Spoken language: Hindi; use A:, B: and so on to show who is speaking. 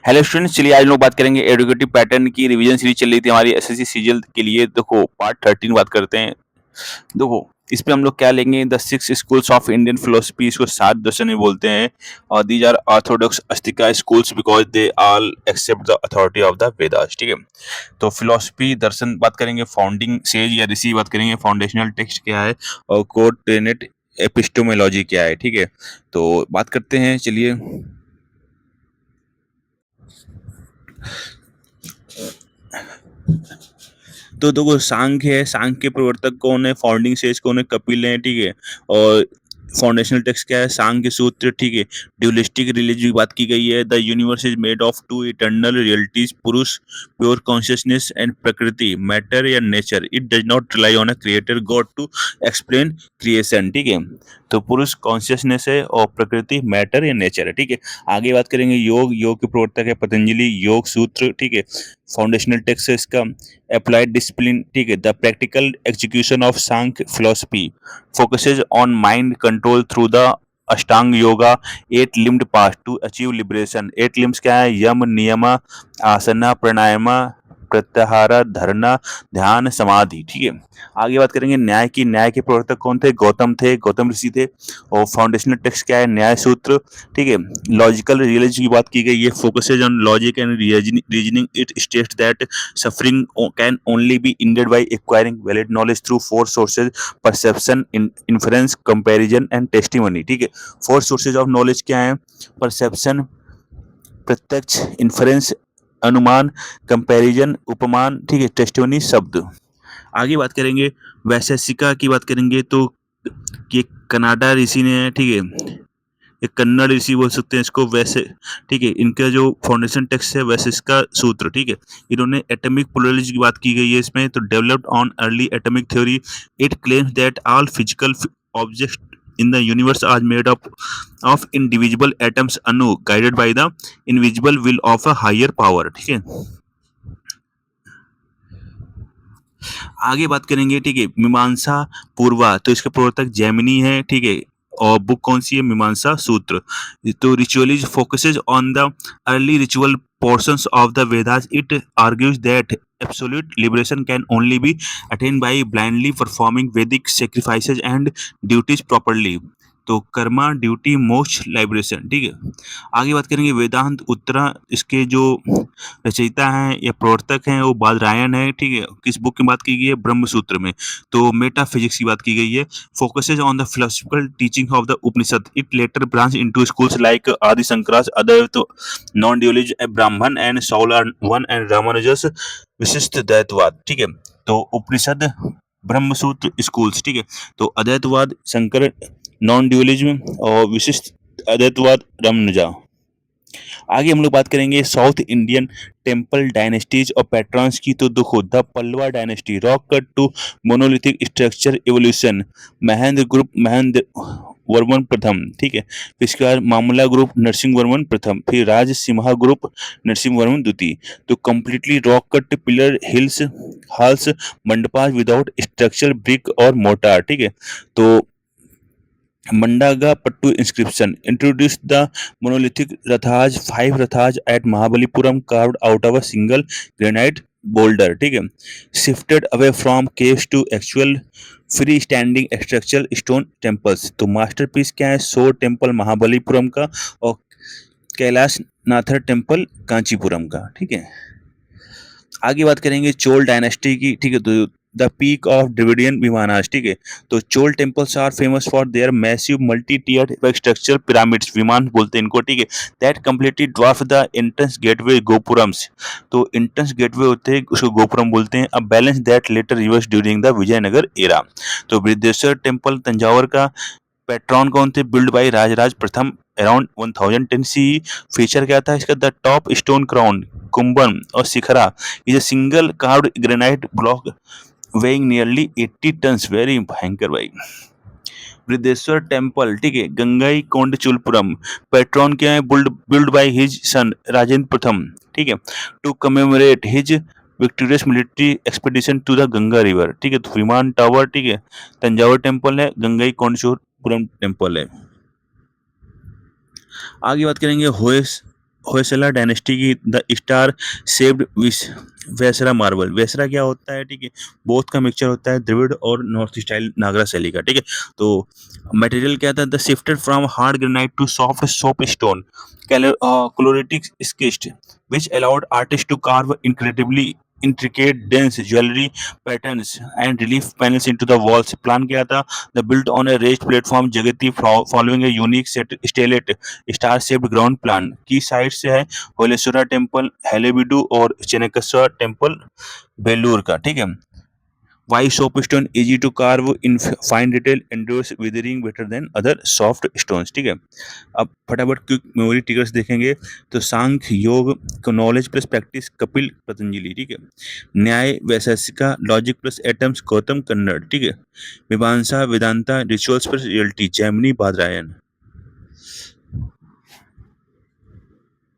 A: हेलो स्टूडेंट्स, चलिए आज हम लोग बात करेंगे एडुकेटिव पैटर्न की रिवीजन सीरीज चल रही थी हमारी एसएससी सीजीएल के लिए। देखो पार्ट 13 बात करते हैं। देखो इस पे हम लोग क्या लेंगे, the six schools of Indian philosophy, इसको 7 दर्शन भी बोलते हैं। और these are orthodox astika schools because they all accept the authority of the Vedas. ठीक है, तो फिलोसफी दर्शन बात करेंगे, फाउंडिंग सेज या ऋषि बात करेंगे, फाउंडेशनल टेक्स्ट क्या है, और कोड टेनेट एपिस्टोमोलॉजी क्या है। ठीक है, तो बात करते हैं, चलिए। तो देखो सांख्य है, सांख्य के प्रवर्तक कौन है, फाउंडिंग सेज कौन है, कपिल है। ठीक है, और फाउंडेशनल टेक्स्ट क्या है, सांख्य सूत्र। ठीक है, ड्यूलिस्टिक रिलीजन की बात की गई है, the universe is made of two eternal realities, purusha pure consciousness and prakriti matter या nature, it does not rely on a creator god to explain creation. ठीक है, तो पुरुष कॉन्शियसनेस है और प्रकृति मैटर या नेचर है। ठीक है, आगे बात करेंगे योग, योग के प्रवर्तक है पतंजलि, योग सूत्र। ठीक है, फाउंडेशनल टेक्स्ट है इसका अप्लाइड डिसिप्लिन। ठीक है, the practical execution of Sankhya philosophy focuses on mind control through the Ashtanga yoga, 8 limbed path to achieve liberation. 8 limbs क्या है, यम नियम आसना प्राणायाम प्रत्याहार धरना ध्यान समाधि। ठीक है, आगे बात करेंगे न्याय की, न्याय के प्रवर्तक कौन थे, गौतम थे, गौतम ऋषि थे। और फाउंडेशनल टेक्स्ट क्या है, न्याय सूत्र। ठीक है, लॉजिकल रियलिज्म की बात की गई है, focuses on logic and reasoning, it states that suffering can only be ended by acquiring valid knowledge through four sources: perception, inference, comparison and testimony। ठीक है, फोर सोर्सेज ऑफ नॉलेज क्या है, परसेप्शन प्रत्यक्ष, इन्फरेंस अनुमान, कंपैरिजन उपमान, ठीक है, टेस्टिमनी शब्द। आगे बात करेंगे वैशेषिका की बात करेंगे तो ये कनाडा ऋषि ने है। ठीक है, एक कन्नड़ ऋषि बोल सकते हैं इसको वैसे। ठीक है, इनका जो फाउंडेशन टेक्स्ट है वैसे इसका सूत्र। ठीक है, इन्होंने एटॉमिक पोलरिटी की बात की गई है इसमें, तो developed on early atomic theory, it claims that all physical objects in the universe are made up of individual atoms anu guided by the invisible will of a higher power. ठीक है, आगे बात करेंगे। ठीक है, मीमांसा पूर्वा, तो इसके प्रवर्तक जैमिनी है। ठीक है, और बुक कौन सी है, मीमांसा सूत्र। तो ritualism focuses on the early ritual portions of the Vedas. It argues that absolute liberation can only be attained by blindly performing Vedic sacrifices and duties properly. तो कर्मा, ड्यूटी, मोक्ष, लाइब्रेशन। ठीक है, आगे बात करेंगे वेदांत उत्तरा, इसके जो रचयिता हैं या प्रवर्तक हैं वो बादरायण है। ठीक है, किस बुक की बात की गई है, ब्रह्म सूत्र में। तो मेटा फिजिक्स की बात की गई है, focuses on the philosophical teaching of the Upanishad, it later branch into schools like आदि शंकराचार्य, अद्वैत, नॉन ड्यूलिज्म, ब्राह्मण एंड सौलर वन एंड रामानुजस विशिष्ट द्वैतवाद। ठीक है, तो उपनिषद, ब्रह्मसूत्र, स्कूल्स। ठीक है, तो अद्वैतवाद शंकर, नॉन ड्यूलिज्म और विशिष्ट अद्वैतवाद रामानुजा। आगे हम लोग बात करेंगे साउथ इंडियन टेम्पल डायनेस्टीज और पैट्रॉन्स की। तो देखो the Pallava dynasty, rock cut to monolithic structure evolution, Mahendra group Mahendra Varman प्रथम। ठीक है, फिर इसके बाद मामला ग्रुप नरसिंह वर्मन प्रथम, फिर राज सिम्हा ग्रुप नरसिंह वर्मन द्वितीय। तो completely rock cut pillar hills halls mandapas without structure brick और मोर्टार। ठीक है, तो Mandagapattu inscription introduced the monolithic rathas, 5 rathas at Mahabalipuram carved out of a single granite boulder। ठीक है, shifted away from caves to actual freestanding structural stone temples। तो मास्टरपीस क्या है, शोर टेम्पल महाबलीपुरम का और कैलाश नाथर टेम्पल कांचीपुरम का। ठीक है, आगे बात करेंगे चोल डायनेस्टी की। ठीक है, तो the peak of Dravidian vimanas. ठीक है, तो Chola temples are famous for their massive multi tiered structure pyramids, vimana बोलते हैं इनको। ठीक है, that completely dwarf the entrance gateway gopurams. तो एंट्रेंस गेटवे होते हैं उसको गोपुरम बोलते हैं। A balance that later reverse during the Vijayanagara era. तो बृहदेश्वर टेम्पल तंजावर का पैट्रॉन कौन थे, बिल्ड बाय राजराज प्रथम अराउंड 1010 सी। फीचर क्या था इसका, द टॉप स्टोन क्राउन कुंभन और shikhara is a single carved granite block weighing nearly 80 tons, very भयंकर भाई। बृहदेश्वर टेम्पल, ठीक है, गंगाई कोंडचुलपुरम, पैट्रॉन क्या है, build by his son Rajendra प्रथम। ठीक है, to commemorate his victorious military expedition to the Ganga river. ठीक है, तो विमान टावर। ठीक है, तंजावर टेम्पल है, गंगाई कोंडचुलपुरम टेम्पल है। आगे बात करेंगे होयस होयसला डायनेस्टी की the star shaped Vesara marble. Vesara क्या होता है, ठीक है, बोथ का मिक्सचर होता है, द्रविड़ और नॉर्थ स्टाइल नागरा शैली का, ठीक है। तो मटेरियल क्या था, the shifted from hard granite to soft soap stone chloritic schist which allowed artists to carve incredibly intricate dense jewelry patterns and relief panels into the walls। Plan क्या था, the built on a raised platform जगती following a unique set stellate star shaped ground plan। की साइड से है होलेश्वरा टेम्पल, हेलेबिडू और चेनकेश्वर टेम्पल बेलूर का, ठीक है। Why soapstone easy to carve in fine detail endures weathering better than other soft stones, ठीक है। अब फटाफट क्विक मेमोरी ट्रिगर्स देखेंगे। तो सांख्य योग को knowledge plus practice Kapil Patanjali, ठीक है। न्याय Vaisheshika logic plus atoms Gautam Kannada, ठीक है। मीमांसा Vedanta rituals plus reality Jaimini Badarayana.